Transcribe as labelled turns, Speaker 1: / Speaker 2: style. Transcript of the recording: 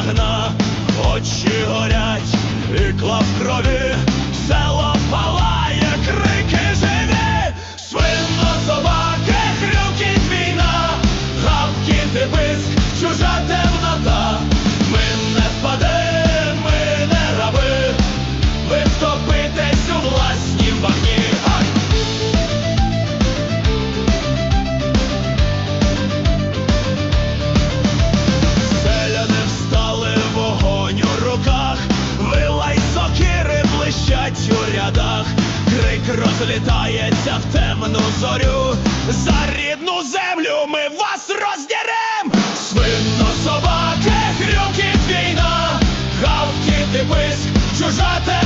Speaker 1: багна, очі горять, ікла в крові, село палає, крики живі, свино, собаки, хрюкіт, війна, гавкіт і писк, чужа темнота. Ми не впадем, ми не раби, ви втопитесь у власнім багні. Селяни встали, вогонь у руках, вила й сокири блищать у рядах, крик розлітається в темну зорю, за рідну землю ми вас роздерем! Свино, собаки, хрюкіт, війна, гавкіт і писк, чужа темнота.